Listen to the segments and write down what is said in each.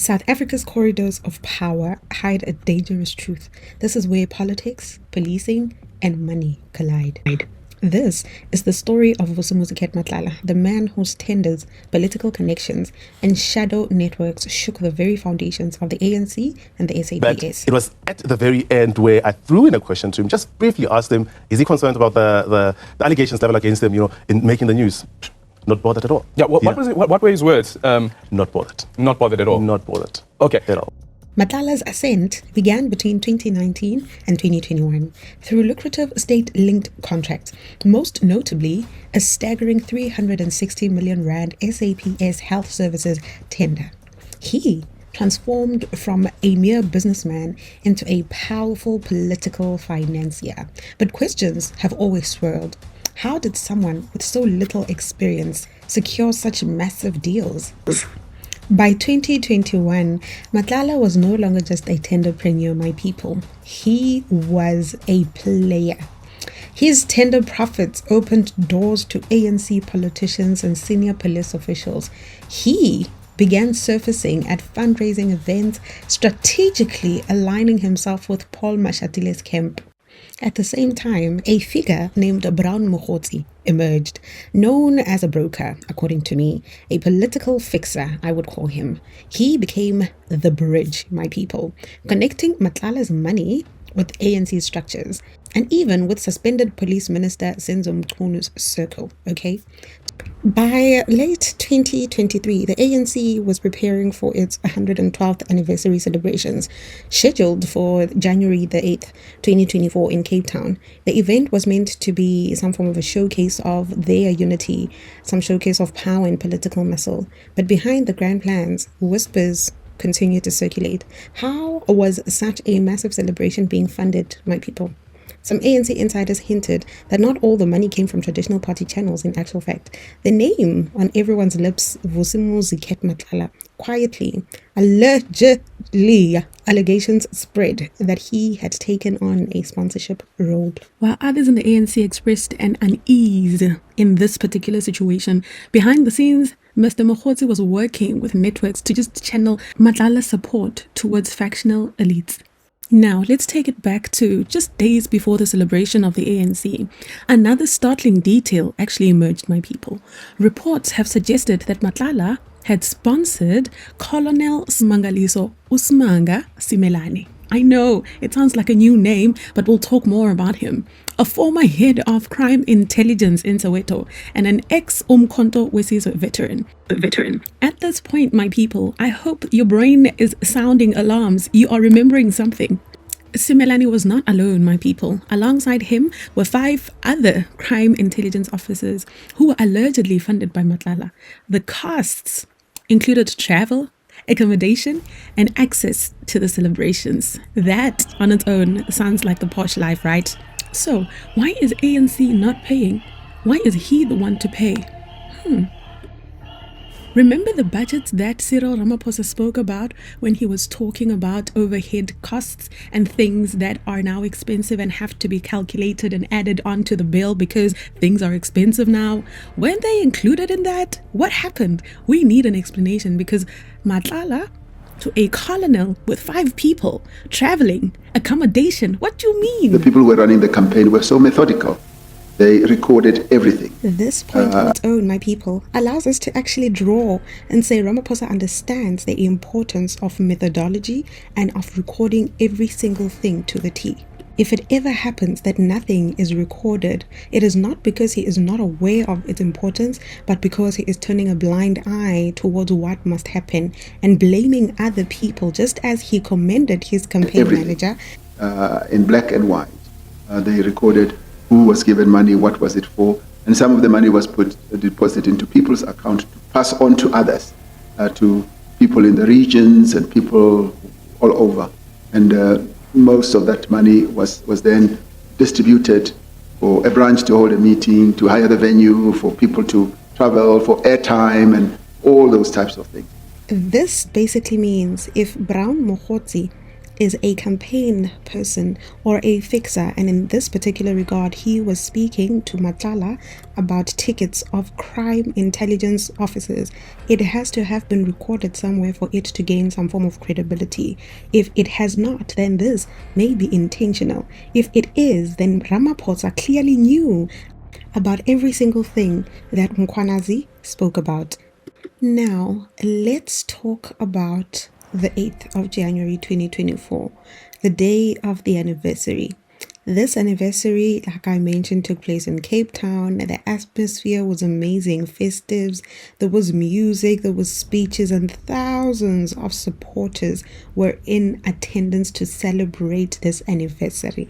South Africa's corridors of power hide a dangerous truth. This is where politics, policing, and money collide. This is the story of Vusimuzi Matlala, the man whose tenders, political connections, and shadow networks shook the very foundations of the ANC and the SAPS. But it was at the very end where I threw in a question to him, just briefly asked him, is he concerned about the allegations leveled against him, in making the news? Not bothered at all. Yeah, what were his words? Not bothered. Not bothered at all? Not bothered. Okay. At all. Matlala's ascent began between 2019 and 2021 through lucrative state-linked contracts, most notably a staggering 360 million rand SAPS health services tender. He transformed from a mere businessman into a powerful political financier. But questions have always swirled. How did someone with so little experience secure such massive deals? By 2021, Matlala was no longer just a tenderpreneur, my people. He was a player. His tender profits opened doors to ANC politicians and senior police officials. He began surfacing at fundraising events, strategically aligning himself with Paul Mashatile's camp. At the same time, a figure named Mogotsi emerged, known as a broker, according to me, a political fixer, I would call him. He became the bridge, my people, connecting Matlala's money with ANC structures, and even with suspended police minister Senzo Mchunu circle, okay? By late 2023, the ANC was preparing for its 112th anniversary celebrations, scheduled for January the 8th, 2024 in Cape Town. The event was meant to be some form of a showcase of their unity, some showcase of power and political muscle. But behind the grand plans, whispers continue to circulate. How was such a massive celebration being funded, my people? Some ANC insiders hinted that not all the money came from traditional party channels in actual fact. The name on everyone's lips, Vusimuzi Matlala, quietly, allegedly, allegations spread that he had taken on a sponsorship role. While others in the ANC expressed an unease in this particular situation, behind the scenes, Mr. Mogotsi was working with networks to just channel Matlala's support towards factional elites. Now, let's take it back to just days before the celebration of the ANC. Another startling detail actually emerged, my people. Reports have suggested that Matlala had sponsored Colonel Smangaliso Usmanga Simelane. I know, it sounds like a new name, but we'll talk more about him. A former head of crime intelligence in Soweto and an ex-Umkhonto Wesizwe veteran. At this point, my people, I hope your brain is sounding alarms. You are remembering something. Simelane was not alone, my people. Alongside him were 5 other crime intelligence officers who were allegedly funded by Matlala. The costs included travel, accommodation, and access to the celebrations. That on its own sounds like the posh life, right? So why is ANC not paying? Why is he the one to pay? Remember the budgets that Cyril Ramaphosa spoke about when he was talking about overhead costs and things that are now expensive and have to be calculated and added onto the bill because things are expensive now? Weren't they included in that? What happened? We need an explanation because Matlala to a colonel with 5 people, traveling, accommodation, what do you mean? The people who were running the campaign were so methodical. They recorded everything. This point on its own, my people, allows us to actually draw and say Ramaphosa understands the importance of methodology and of recording every single thing to the T. If it ever happens that nothing is recorded, it is not because he is not aware of its importance, but because he is turning a blind eye towards what must happen and blaming other people, just as he commended his campaign manager. In black and white, they recorded who was given money, what was it for, and some of the money was deposited into people's account to pass on to others, to people in the regions and people all over. And most of that money was then distributed for a branch to hold a meeting, to hire the venue, for people to travel, for airtime, and all those types of things. This basically means if Brown Mogotsi is a campaign person or a fixer, and in this particular regard, he was speaking to Matlala about tickets of crime intelligence officers. It has to have been recorded somewhere for it to gain some form of credibility. If it has not, then this may be intentional. If it is, then Ramaphosa clearly knew about every single thing that Mkhwanazi spoke about. Now, let's talk about the 8th of January 2024, the day of the anniversary. This anniversary, like I mentioned, took place in Cape Town. The atmosphere was amazing, festives, there was music, there was speeches, and thousands of supporters were in attendance to celebrate this anniversary.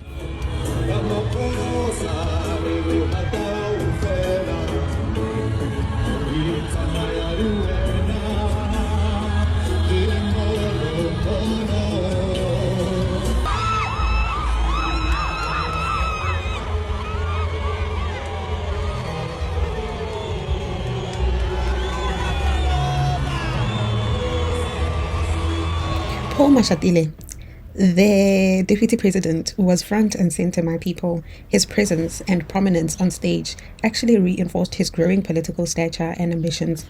Paul Mashatile, the deputy president, was front and center, my people. His presence and prominence on stage actually reinforced his growing political stature and ambitions.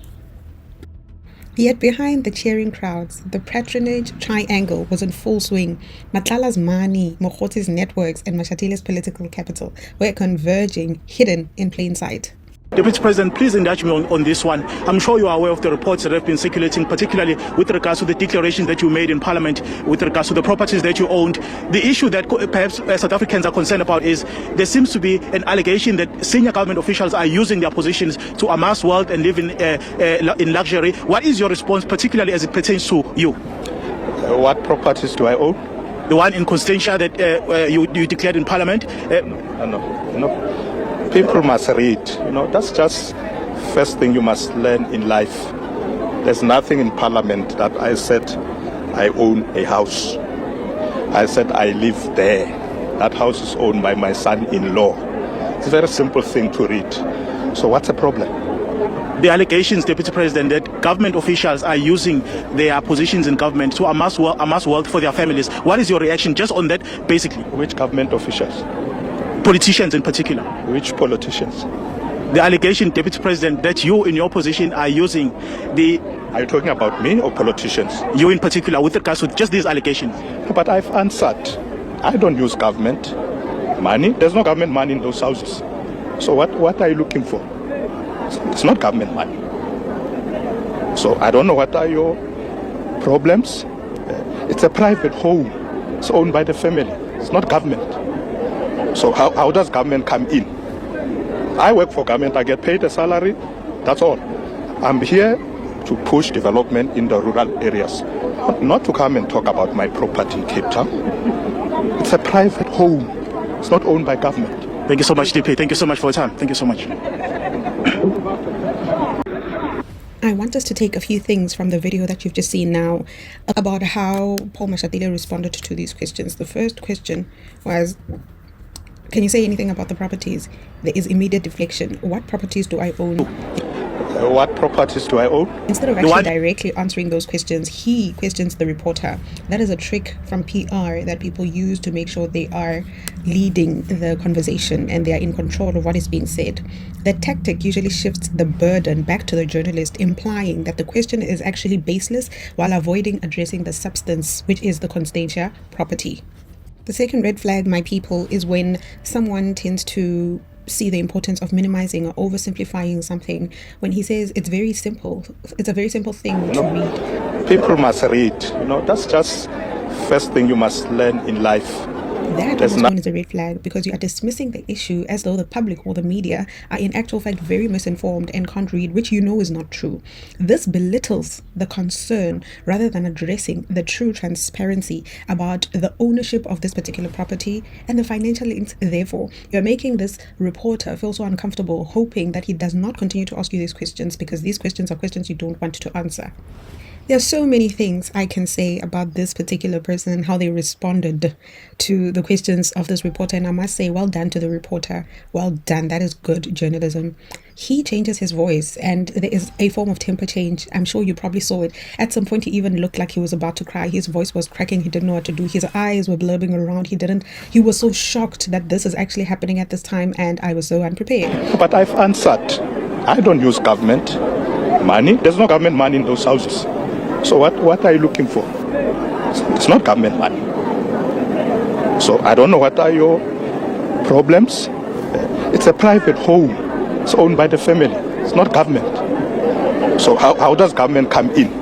Yet behind the cheering crowds, the patronage triangle was in full swing. Matlala's money, Mogotsi's networks, and Mashatile's political capital were converging, hidden in plain sight. Deputy President, please indulge me on this one. I'm sure you are aware of the reports that have been circulating, particularly with regards to the declaration that you made in Parliament with regards to the properties that you owned. The issue that perhaps South Africans are concerned about is there seems to be an allegation that senior government officials are using their positions to amass wealth and live in luxury. What is your response, particularly as it pertains to you? What properties do I own? The one in Constantia that you declared in Parliament? No. People must read. That's just first thing you must learn in life. There's nothing in Parliament that I said I own a house. I said I live there. That house is owned by my son-in-law. It's a very simple thing to read. So what's the problem? The allegations, Deputy President, that government officials are using their positions in government to amass wealth for their families. What is your reaction just on that, basically? Which government officials? Politicians in particular. Which politicians? The allegation, Deputy President, that you in your position are using the... Are you talking about me or politicians? You in particular, with regards to just these allegations. But I've answered. I don't use government money. There's no government money in those houses. So what are you looking for? It's not government money. So I don't know what are your problems. It's a private home. It's owned by the family. It's not government. So how does government come in? I work for government. I get paid a salary. That's all. I'm here to push development in the rural areas, not to come and talk about my property in Cape Town. It's a private home. It's not owned by government. Thank you so much, DP. Thank you so much for your time. Thank you so much. I want us to take a few things from the video that you've just seen now about how Paul Mashatile responded to these questions. The first question was, can you say anything about the properties? There is immediate deflection. What properties do I own? What properties do I own? Instead of actually directly answering those questions, he questions the reporter. That is a trick from PR that people use to make sure they are leading the conversation and they are in control of what is being said. The tactic usually shifts the burden back to the journalist, implying that the question is actually baseless while avoiding addressing the substance, which is the Constantia property. The second red flag, my people, is when someone tends to see the importance of minimizing or oversimplifying something. When he says it's very simple, it's a very simple thing to read. People must read. That's just first thing you must learn in life. That alone is a red flag because you are dismissing the issue as though the public or the media are in actual fact very misinformed and can't read, which you know is not true. This belittles the concern rather than addressing the true transparency about the ownership of this particular property and the financial links. Therefore, you're making this reporter feel so uncomfortable, hoping that he does not continue to ask you these questions because these questions are questions you don't want to answer. There are so many things I can say about this particular person and how they responded to the questions of this reporter. And I must say, well done to the reporter. Well done. That is good journalism. He changes his voice, and there is a form of temper change. I'm sure you probably saw it. At some point, he even looked like he was about to cry. His voice was cracking. He didn't know what to do. His eyes were blurbing around. He was so shocked that this is actually happening at this time, and I was so unprepared. But I've answered. I don't use government money. There's no government money in those houses. So what are you looking for? It's not government money. So I don't know what are your problems. It's a private home. It's owned by the family. It's not government. So how does government come in?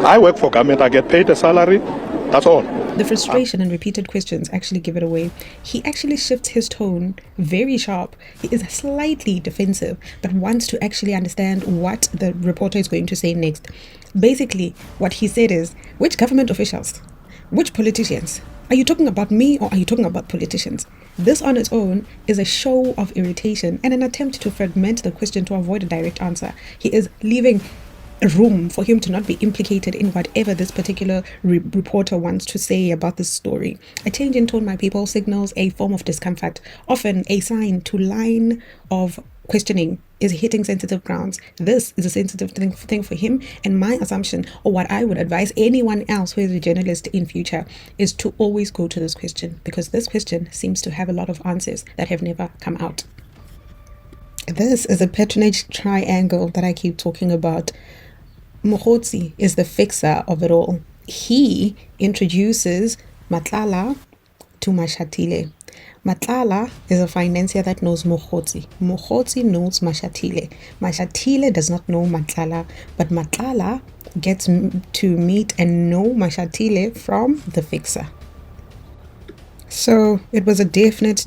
I work for government. I get paid a salary. That's all. The frustration and repeated questions actually give it away. He actually shifts his tone very sharp. He is slightly defensive, but wants to actually understand what the reporter is going to say next. Basically, what he said is, which government officials? Which politicians? Are you talking about me or are you talking about politicians? This on its own is a show of irritation and an attempt to fragment the question to avoid a direct answer. He is leaving room for him to not be implicated in whatever this particular reporter wants to say about this story. A change in tone, my people, signals a form of discomfort, often a sign to line of questioning is hitting sensitive grounds. This is a sensitive thing for him, and my assumption, or what I would advise anyone else who is a journalist in future, is to always go to this question, because this question seems to have a lot of answers that have never come out. This is a patronage triangle that I keep talking about. Mogotsi is the fixer of it all. He introduces Matlala to Mashatile. Matlala is a financier that knows Mogotsi. Mogotsi knows Mashatile. Mashatile does not know Matlala, but Matlala gets to meet and know Mashatile from the fixer. So it was a definite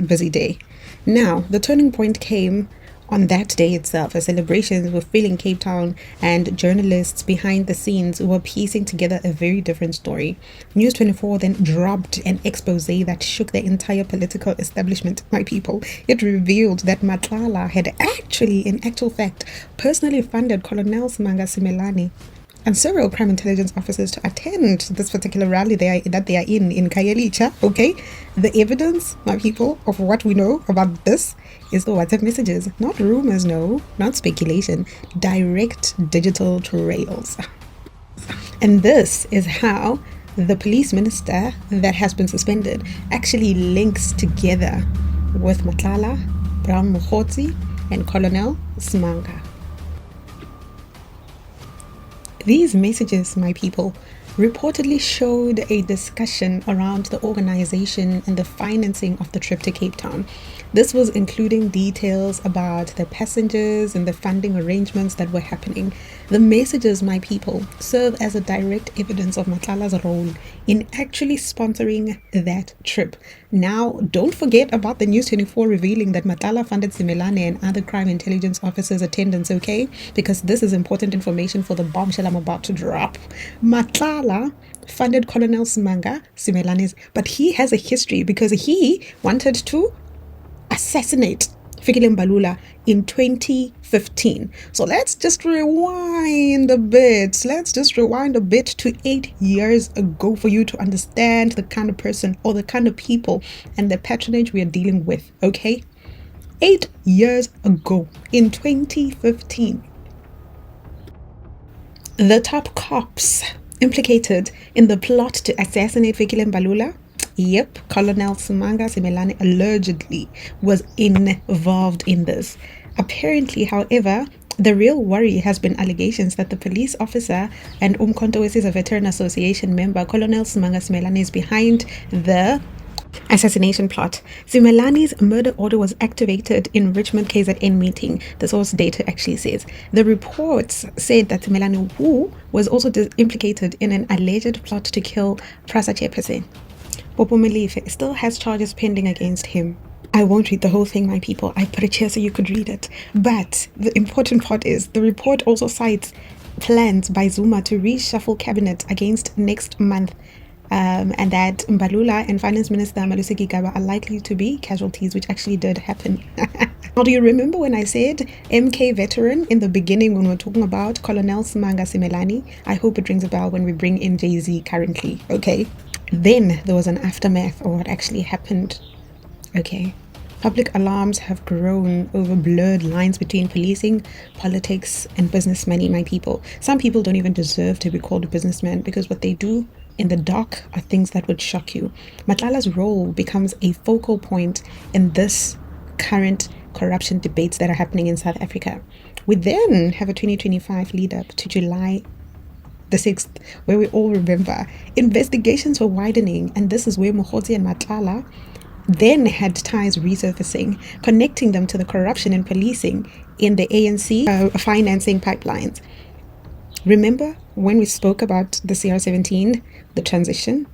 busy day. Now, the turning point came on that day itself, as celebrations were filling Cape Town and journalists behind the scenes were piecing together a very different story. News 24 then dropped an expose that shook the entire political establishment, my people. It revealed that Matlala had actually, in actual fact, personally funded Colonel Simanga Simelane and several crime intelligence officers to attend this particular rally that they are in Khayelitsha. Okay, the evidence, my people, of what we know about this is the WhatsApp messages, not rumors, no, not speculation, direct digital trails. And this is how the police minister that has been suspended actually links together with Matlala, Brown Mogotsi, and Colonel Simanga. These messages, my people, reportedly showed a discussion around the organization and the financing of the trip to Cape Town. This was including details about the passengers and the funding arrangements that were happening. The messages, my people, serve as a direct evidence of Matlala's role in actually sponsoring that trip. Now, don't forget about the News 24 revealing that Matlala funded Simelane and other crime intelligence officers' attendance, okay? Because this is important information for the bombshell I'm about to drop. Matlala funded Colonel Simanga Simelane's, but he has a history because he wanted to assassinate Fikile Mbalula in 2015. So let's just rewind a bit. Let's just rewind a bit to 8 years ago for you to understand the kind of person or the kind of people and the patronage we are dealing with, okay? 8 years ago in 2015, the top cops implicated in the plot to assassinate Fikile Mbalula, yep, Colonel Simanga Simelane allegedly was involved in this. Apparently, however, the real worry has been allegations that the police officer and Umkhonto is a Veteran Association member, Colonel Simanga Simelane, is behind the assassination plot. Simelane's murder order was activated in Richmond KZN meeting, the source data actually says. The reports said that Simelane, who was also implicated in an alleged plot to kill PRASA chairperson Popo Melife, still has charges pending against him. I won't read the whole thing, my people. I put it here so you could read it. But the important part is the report also cites plans by Zuma to reshuffle cabinet against next month, and that Mbalula and Finance Minister Malusi Gigaba are likely to be casualties, which actually did happen. Now, do you remember when I said MK veteran in the beginning when we were talking about Colonel Simanga Simelani? I hope it rings a bell when we bring in Jay-Z currently, okay? Then there was an aftermath of what actually happened, okay? Public alarms have grown over blurred lines between policing, politics, and business money, my people. Some people don't even deserve to be called a businessman because what they do in the dark are things that would shock you. Matlala's role becomes a focal point in this current corruption debates that are happening in South Africa. We then have a 2025 lead up to July the 6th, where we all remember investigations were widening, and this is where Mogotsi and Matlala then had ties resurfacing, connecting them to the corruption and policing in the ANC financing pipelines. Remember when we spoke about the CR17, the transition?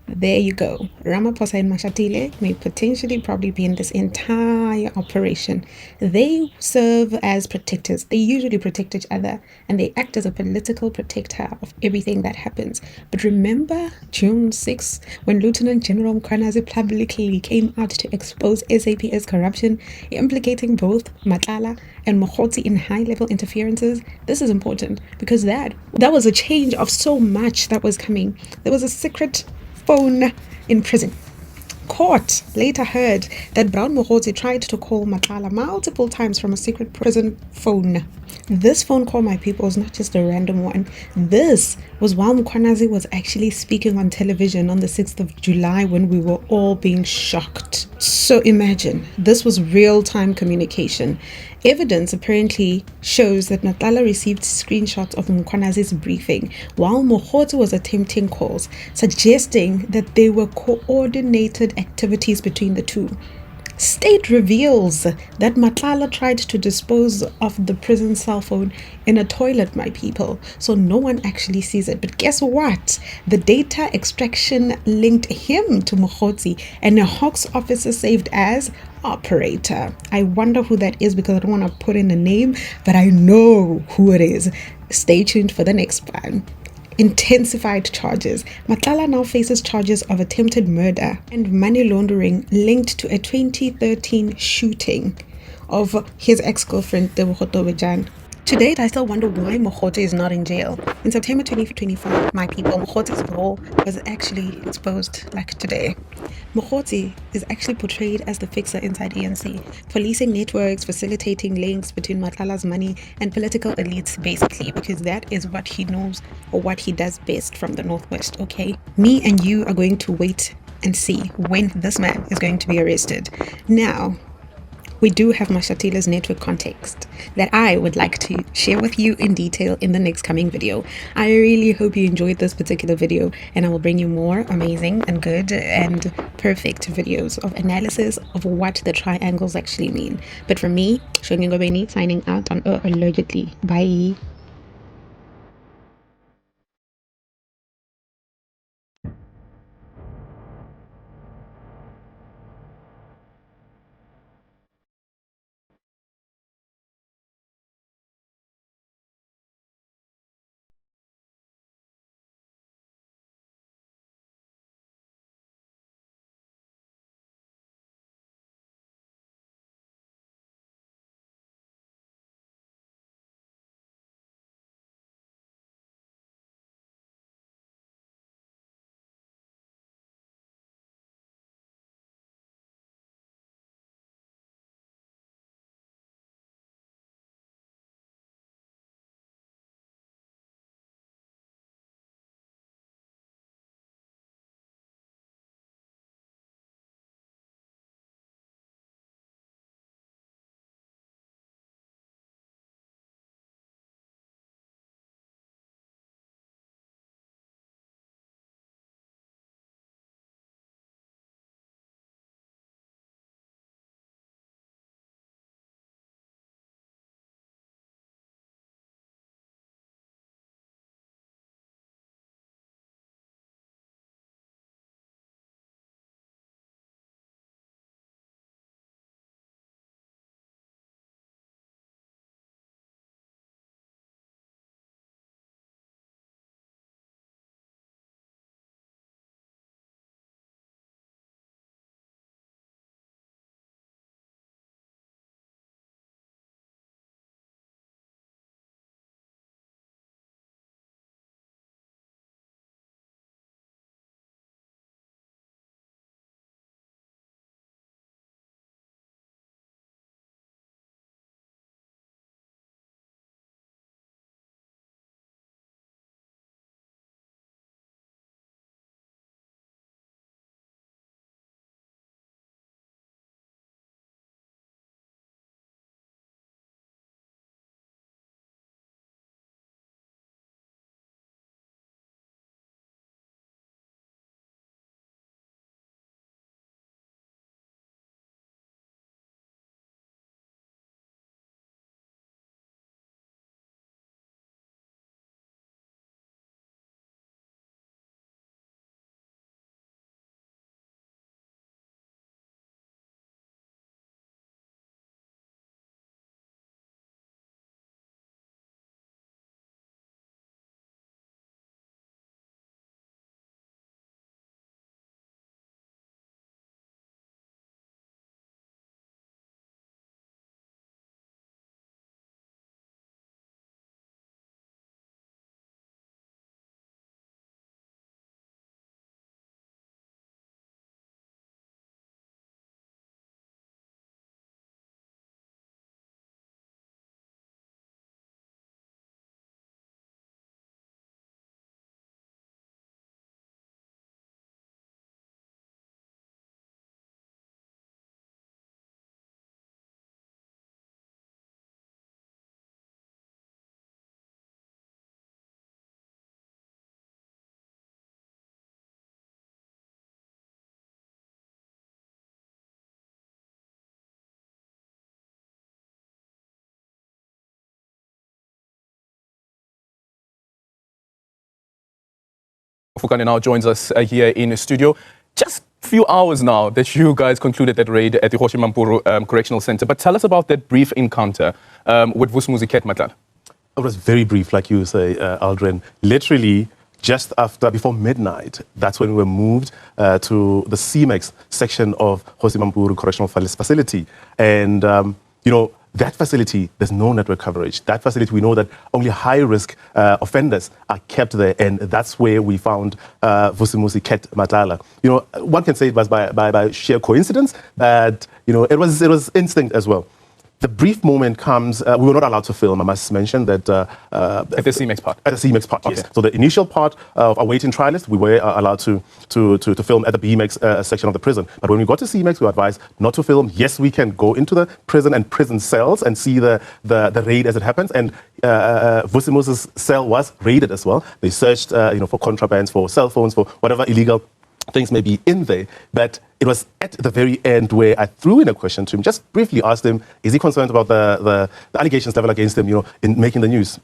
There you go. Ramaphosa and Mashatile may potentially probably be in this entire operation. They serve as protectors. They usually protect each other and they act as a political protector of everything that happens. But remember June 6th when Lieutenant General Mkhwanazi publicly came out to expose SAPS corruption, implicating both Matlala and Mogotsi in high-level interferences? This is important because that was a change of so much that was coming. There was a secret phone in prison. Court later heard that Brown Mogotsi tried to call Matlala multiple times from a secret prison phone. This phone call, my people, was not just a random one. This was while Mkhwanazi was actually speaking on television on the 6th of July when we were all being shocked. So imagine, this was real-time communication. Evidence apparently shows that Matlala received screenshots of Mkhwanazi's briefing while Mogotsi was attempting calls, suggesting that they were coordinated activities between the two. State reveals that Matlala tried to dispose of the prison cell phone in a toilet, my people, so no one actually sees it. But guess what? The data extraction linked him to Mogotsi, and a Hawks officer saved as operator. I wonder who that is because I don't want to put in a name, but I know who it is. Stay tuned for the next one. Intensified charges. Matlala now faces charges of attempted murder and money laundering linked to a 2013 shooting of his ex-girlfriend, Tebogo. To date, I still wonder why Mogotsi is not in jail. In September 2025, my people, Mogotsi's role was actually exposed like today. Mogotsi is actually portrayed as the fixer inside ANC, policing networks, facilitating links between Matlala's money and political elites, basically, because that is what he knows or what he does best from the Northwest, okay? Me and you are going to wait and see when this man is going to be arrested. Now, we do have Mashatile's network context that I would like to share with you in detail in the next coming video. I really hope you enjoyed this particular video, and I will bring you more amazing and good and perfect videos of analysis of what the triangles actually mean. But for me, Shongengobeni signing out on Allegedly. Bye. Fukane now joins us here in the studio. Just a few hours now that you guys concluded that raid at the Vusimuzi Correctional Center. But tell us about that brief encounter with Vusimuzi Matlala. It was very brief, like you say, Aldrin. Literally, just before midnight, that's when we were moved to the CMEX section of Vusimuzi Correctional Facility. And, that facility, there's no network coverage. That facility, we know that only high-risk offenders are kept there, and that's where we found Vusimuzi Matlala. One can say it was by sheer coincidence, but, it was instinct as well. The brief moment comes, we were not allowed to film, I must mention that... at the CMEX part? At the CMEX part, Okay. yes. So the initial part of awaiting trialists, we were allowed to film at the BMEX section of the prison. But when we got to CMEX, we were advised not to film. Yes, we can go into the prison and prison cells and see the raid as it happens. And Vusimuzi's cell was raided as well. They searched for contrabands, for cell phones, for whatever illegal things may be in there. But it was at the very end where I threw in a question to him, just briefly asked him, is he concerned about the allegations leveled against him, in making the news?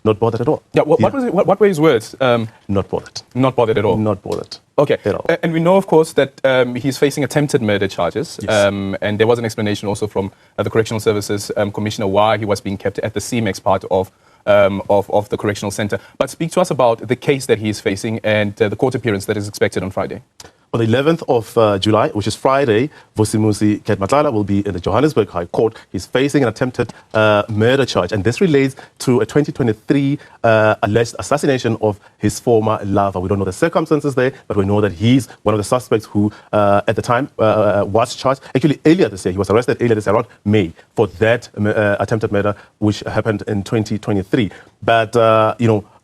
Not bothered at all. Yeah, what were his words? Not bothered. Not bothered at all? Not bothered. Okay. At all. And we know, of course, that he's facing attempted murder charges. Yes. And there was an explanation also from the Correctional Services Commissioner why he was being kept at the CMEX part of the correctional center. But speak to us about the case that he is facing and the court appearance that is expected on Friday. On the 11th of July, which is Friday, Vusimuzi Matlala will be in the Johannesburg High Court. He's facing an attempted murder charge, and this relates to a 2023 alleged assassination of his former lover. We don't know the circumstances there, but we know that he's one of the suspects who, at the time, was charged. Actually, earlier this year, he was arrested earlier this year, around May, for that attempted murder, which happened in 2023. But,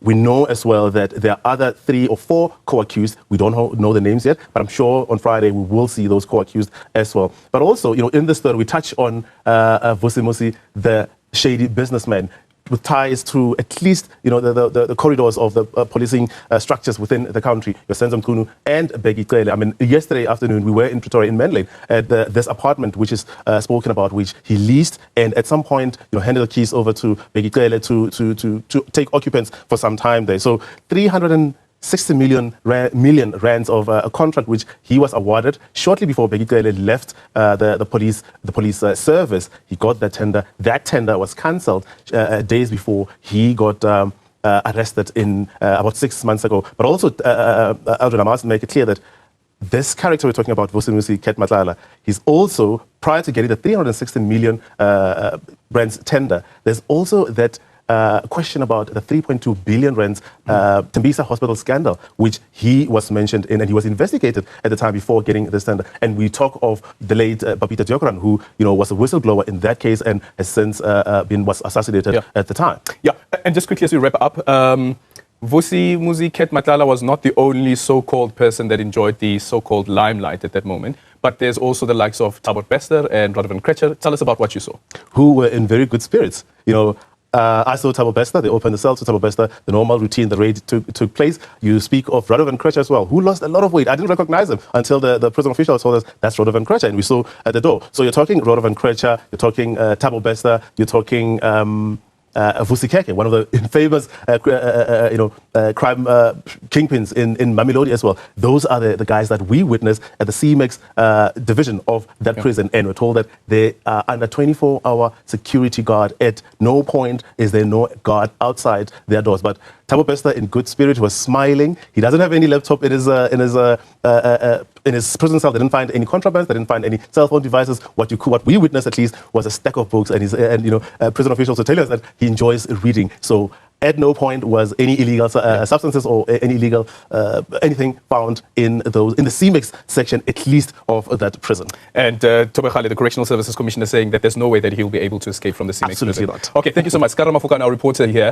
we know as well that there are other 3 or 4 co-accused. We don't know the names yet, but I'm sure on Friday we will see those co-accused as well. But also, in this story, we touch on Vusimuzi, the shady businessman, with ties to at least, the corridors of the policing structures within the country, Senzo Mkhunu and Bheki Cele. I mean, yesterday afternoon, we were in Pretoria, in Manley, at this apartment, which is spoken about, which he leased, and at some point, handed the keys over to Bheki Cele to take occupants for some time there. So 360 million rands of a contract which he was awarded shortly before Bheki Cele left the police service. He got that tender. That tender was cancelled days before he got arrested in about 6 months ago. But also, Aldrin, I must make it clear that this character we're talking about, Vusimuzi Matlala, he's also, prior to getting the 360 million rands tender, there's also that question about the 3.2 billion rands Tembisa Hospital scandal, which he was mentioned in, and he was investigated at the time before getting this tender. And we talk of the late Babita Deokaran, who was a whistleblower in that case and has since was assassinated at the time. Yeah, and just quickly as we wrap up, Vusimuzi Matlala was not the only so-called person that enjoyed the so-called limelight at that moment, but there's also the likes of Thabo Bester and Radovan Krejcir. Tell us about what you saw. Who were in very good spirits. I saw Thabo Bester. They opened the cell to Thabo Bester. The normal routine, the raid took place. You speak of Radovan Krejcir as well, who lost a lot of weight. I didn't recognize him until the prison official told us that's Radovan Krejcir, and we saw at the door. So you're talking Radovan Krejcir, you're talking Thabo Bester, you're talking Vusi, one of the famous crime kingpins in Mamelodi as well. Those are the guys that we witnessed at the CMEX division of that prison, and we're told that they are under 24-hour security guard. At no point is there no guard outside their doors. But Thabo Bester, in good spirit, was smiling. He doesn't have any laptop in his prison cell. They didn't find any contrabands. They didn't find any cell phone devices. What we witnessed at least was a stack of books, and prison officials were telling us that he enjoys reading. So at no point was any illegal substances or any illegal anything found in the CMEX section, at least of that prison. And Tobekale, the Correctional Services Commissioner, saying that there's no way that he'll be able to escape from the CMEX Absolutely prison. not. Okay, thank you so much. Karama Fuka, our reporter here.